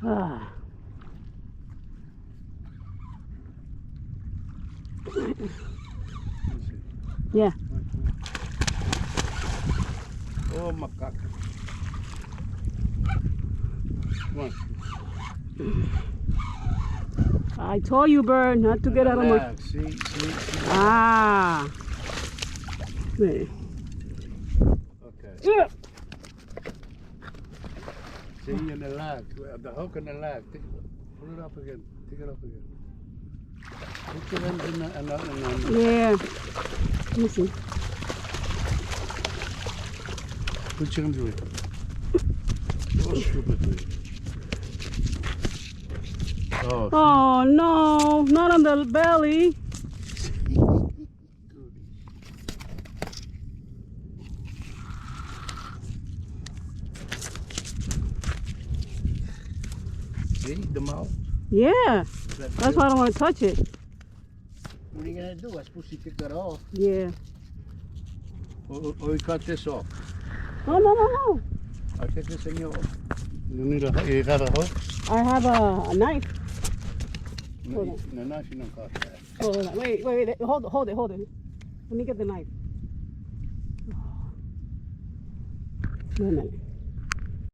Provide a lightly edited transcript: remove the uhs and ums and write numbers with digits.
Ah. Yeah. Oh, macaco. Come on. I told you, bird, not to get out of my... See. Ah. There. Okay. Yeah. See, in the lag. The hook in the lag. Pull it up again. Take it up again. Put your hands in the... Yeah. Let me see. Put your hands in it. So stupid. Oh, no. Not on the belly. See the mouth? Yeah. That's why I don't want to touch it. What are you going to do? I'm supposed to pick that off. Yeah. Or we cut this off. No. I take this in your... You have a hook? I have a knife. No, knife you don't cut that. Hold on. Wait. Hold it. Let me get the knife. Wait a minute.